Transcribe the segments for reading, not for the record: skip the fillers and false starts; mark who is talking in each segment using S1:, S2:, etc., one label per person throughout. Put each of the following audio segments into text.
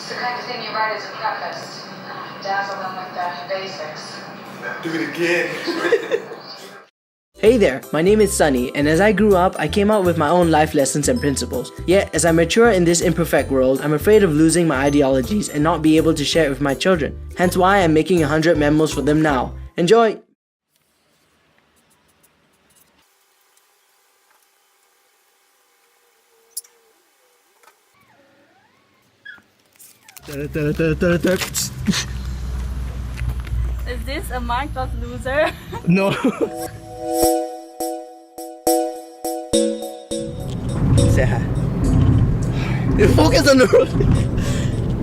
S1: It's the kind of thing you write as a preface. Dazzle them with the basics.
S2: Do it again.
S3: Hey there, my name is Sunny, and as I grew up, I came out with my own life lessons and principles. Yet, as I mature in this imperfect world, I'm afraid of losing my ideologies and not be able to share it with my children. Hence why I'm making 100 memos for them now. Enjoy!
S4: Is this a mark of loser?
S3: No. Say hi. Focus on the road.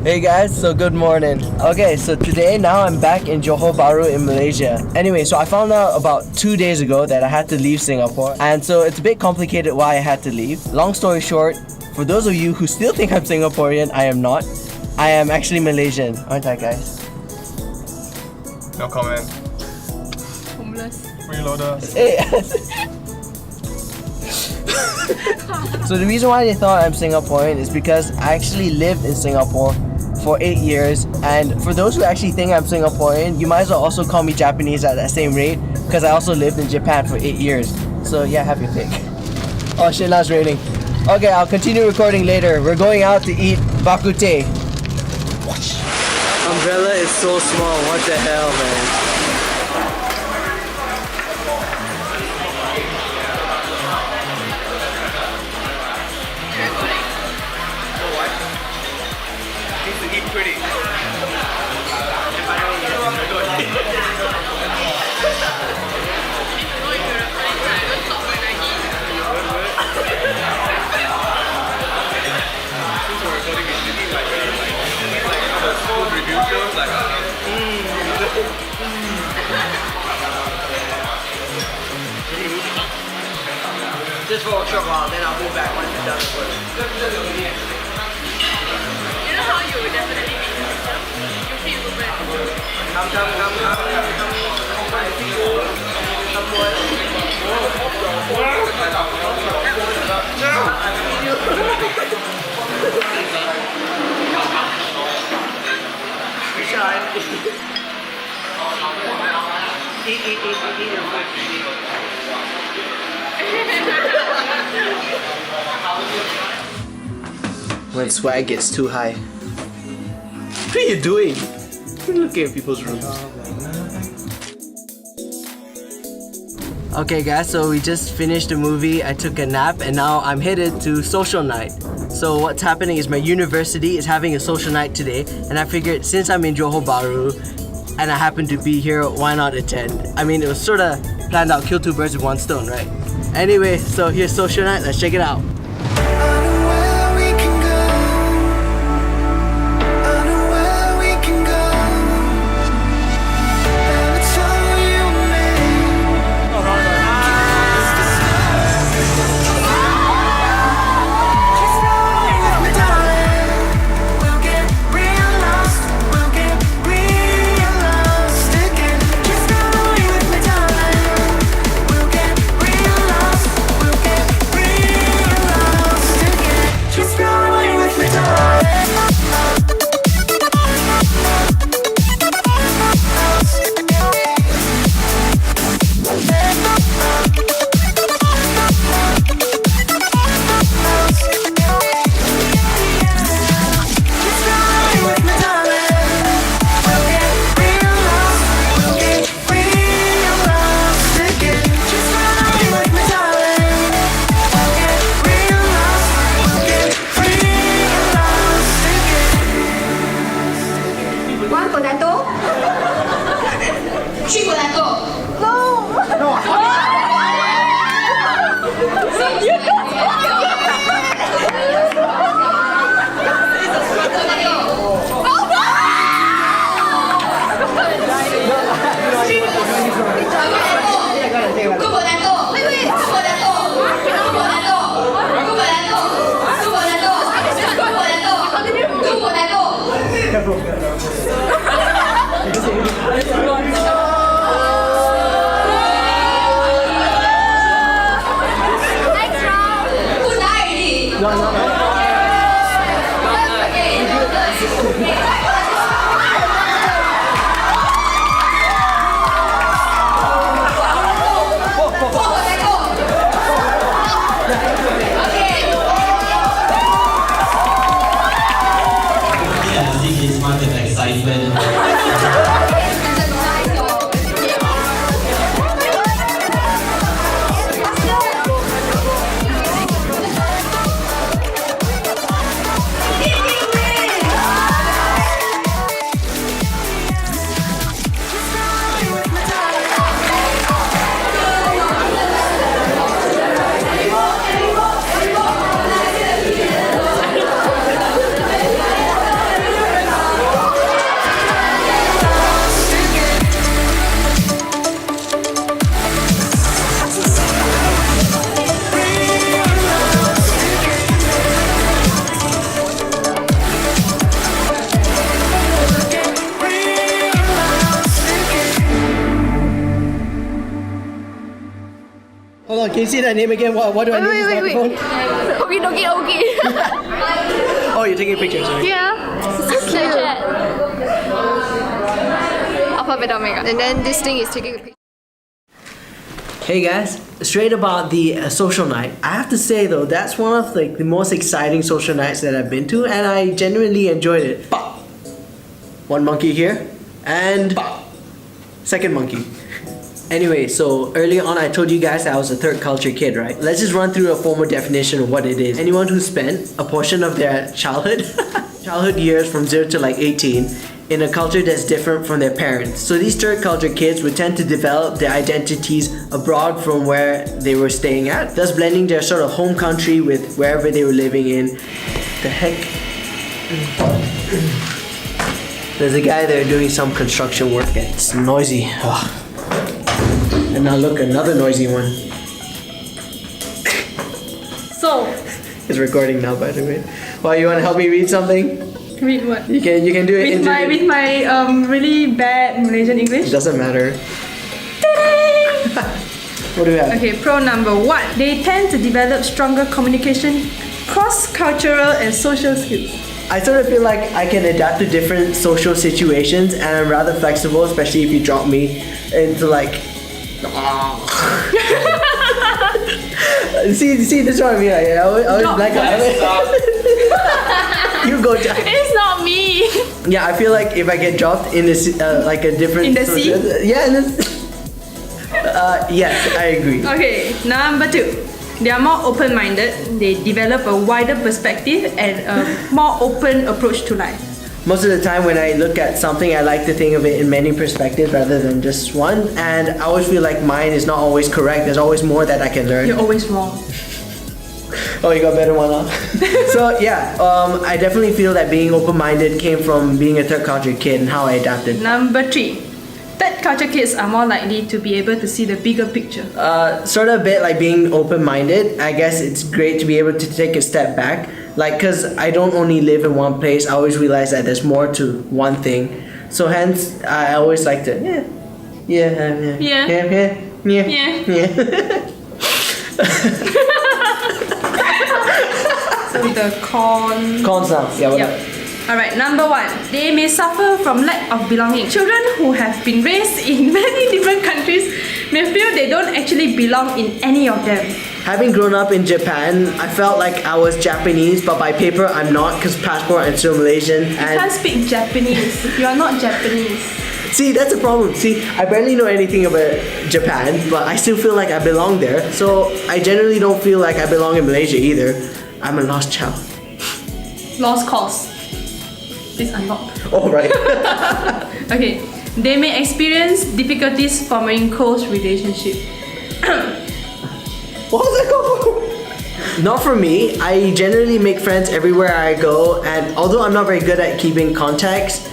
S3: Hey guys, so good morning. Okay, so today now I'm back in Johor Bahru in Malaysia. Anyway, so I found out about 2 days ago that I had to leave Singapore, and so it's a bit complicated why I had to leave. Long story short, for those of you who still think I'm Singaporean, I am not. I am actually Malaysian, aren't I, guys?
S2: No comment.
S4: Homeless.
S2: Freeloader.
S3: Hey. So the reason why they thought I'm Singaporean is because I actually lived in Singapore for 8 years, and for those who actually think I'm Singaporean, you might as well also call me Japanese at that same rate, because I also lived in Japan for 8 years. So yeah, have your pick. Oh shit, now it's raining. Okay, I'll continue recording later. We're going out to eat bakute. Umbrella is so small, what the hell, man? Just for a short while, then I'll move back once it's done with work.
S4: You know how you would definitely be yourself? You feel Uber.
S3: When swag gets too high. What are you doing? You're looking at people's rooms. Okay guys, so we just finished the movie, I took a nap, and now I'm headed to social night. So what's happening is my university is having a social night today, and I figured since I'm in Johor Bahru and I happen to be here, why not attend? I mean, it was sort of planned out, kill two birds with one stone, right? Anyway, so here's social night, let's check it out. Can you say that name again? What do I need this microphone?
S4: Okie dokie okie.
S3: Oh, you're taking pictures, right?
S4: Yeah. Snapchat. Alphabet Omega. And then this thing is taking a picture.
S3: Hey guys, straight about the social night. I have to say though, that's one of like the most exciting social nights that I've been to, and I genuinely enjoyed it. One monkey here, and second monkey. Anyway, so early on I told you guys that I was a third culture kid, right? Let's just run through a formal definition of what it is. Anyone who spent a portion of their childhood years from 0 to like 18 in a culture that's different from their parents. So these third culture kids would tend to develop their identities abroad from where they were staying at, thus blending their sort of home country with wherever they were living in. The heck? There's a guy there doing some construction work. It's noisy. Ugh. And now look, another noisy one.
S4: So,
S3: It's recording now, by the way. Well, you want to help me read something?
S4: read what?
S3: You can do it
S4: With my really bad Malaysian English.
S3: It doesn't matter. What do we have?
S4: Okay, pro number 1. They tend to develop stronger communication, cross-cultural and social skills.
S3: I sort of feel like I can adapt to different social situations, and I'm rather flexible, especially if you drop me into like. see, this is what I mean. I always like. You go.
S4: It's not me.
S3: Yeah, I feel like if I get dropped in this like a different.
S4: In the sea?
S3: Yeah, in this. Yes, I agree.
S4: Okay, number 2. They are more open-minded. They develop a wider perspective and a more open approach to life.
S3: Most of the time when I look at something, I like to think of it in many perspectives rather than just one. And I always feel like mine is not always correct. There's always more that I can learn.
S4: You're always wrong.
S3: Oh, you got better one, huh? So yeah, I definitely feel that being open-minded came from being a third culture kid and how I adapted.
S4: Number 3. Third culture kids are more likely to be able to see the bigger picture.
S3: Sort of a bit like being open-minded. I guess it's great to be able to take a step back. Like, cause I don't only live in one place, I always realize that there's more to one thing. So hence, I always like to,
S4: So the
S3: Cons now. Yeah, what up?
S4: Alright, number 1. They may suffer from lack of belonging. Children who have been raised in many different countries may feel they don't actually belong in any of them.
S3: Having grown up in Japan, I felt like I was Japanese, but by paper I'm not, because passport I'm still Malaysian.
S4: You can't speak Japanese. You are not Japanese.
S3: See, that's a problem. See, I barely know anything about Japan, but I still feel like I belong there. So I generally don't feel like I belong in Malaysia either. I'm a lost child.
S4: Lost cause. Please unlock.
S3: Oh, right.
S4: Okay. They may experience difficulties forming close relationship.
S3: What was that called? Not for me. I generally make friends everywhere I go, and although I'm not very good at keeping contacts,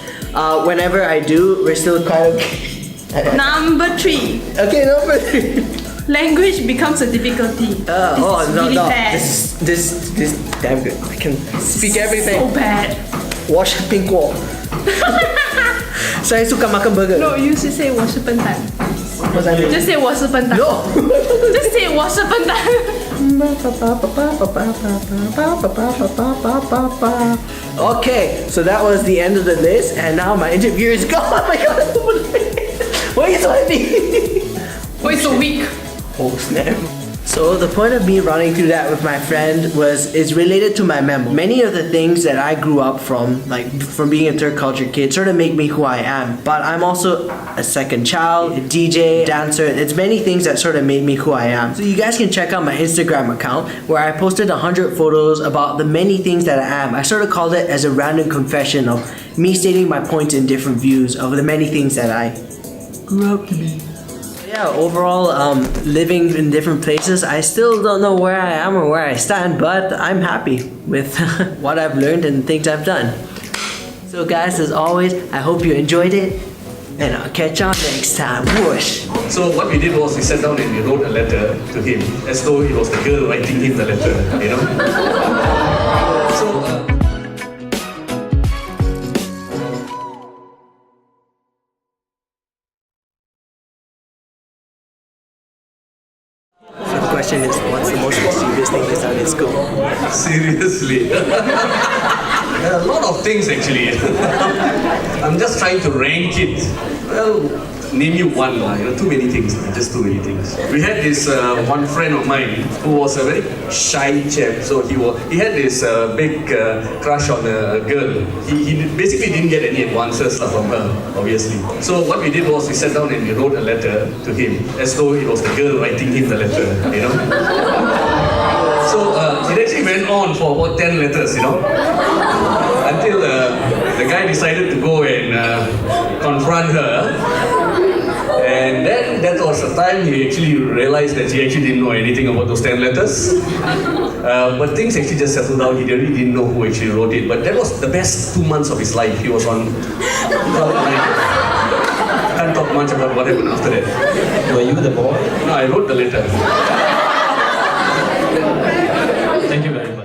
S3: whenever I do, we're still quite okay.
S4: Number 3.
S3: Okay, number 3.
S4: Language becomes a difficulty. Really bad.
S3: This damn good. I can speak everything.
S4: So bad.
S3: 我是苹果. Saya suka makan burger.
S4: No, you should say 我是笨蛋.
S3: What's that mean?
S4: Just say 我是笨蛋.
S3: No.
S4: Just say 我是笨蛋.
S3: Okay, so that was the end of the list, and now my interview is gone. Oh my god. Why are you so heavy?
S4: Why so weak?
S3: Oh snap. So the point of me running through that with my friend is related to my memo. Many of the things that I grew up from, like from being a third culture kid, sort of make me who I am. But I'm also a second child, a DJ, dancer. It's many things that sort of made me who I am. So you guys can check out my Instagram account where I posted 100 photos about the many things that I am. I sort of called it as a random confession of me stating my points and different views of the many things that I grew up to be. Yeah, overall, living in different places, I still don't know where I am or where I stand, but I'm happy with what I've learned and things I've done. So guys, as always, I hope you enjoyed it, and I'll catch y'all next time. Whoosh!
S5: So what we did was we sat down and we wrote a letter to him, as though it was the girl writing him the letter, you know? So,
S3: question
S5: actually. There are a lot of things actually. I'm just trying to rank it. Well, name you one, too many things, just too many things. We had this one friend of mine who was a very shy chap. So he had this big crush on a girl. He basically didn't get any advances from her, obviously. So what we did was we sat down and we wrote a letter to him, as though it was the girl writing him the letter, So it actually went on for about 10 letters, until the guy decided to go and confront her. And then that was the time he actually realized that he actually didn't know anything about those 10 letters. But things actually just settled down. He really didn't know who actually wrote it. But that was the best 2 months of his life. He was on cloud nine. Can't talk much about what happened after that.
S6: Were you the boy?
S5: No, I wrote the letter.
S6: Thank you very much.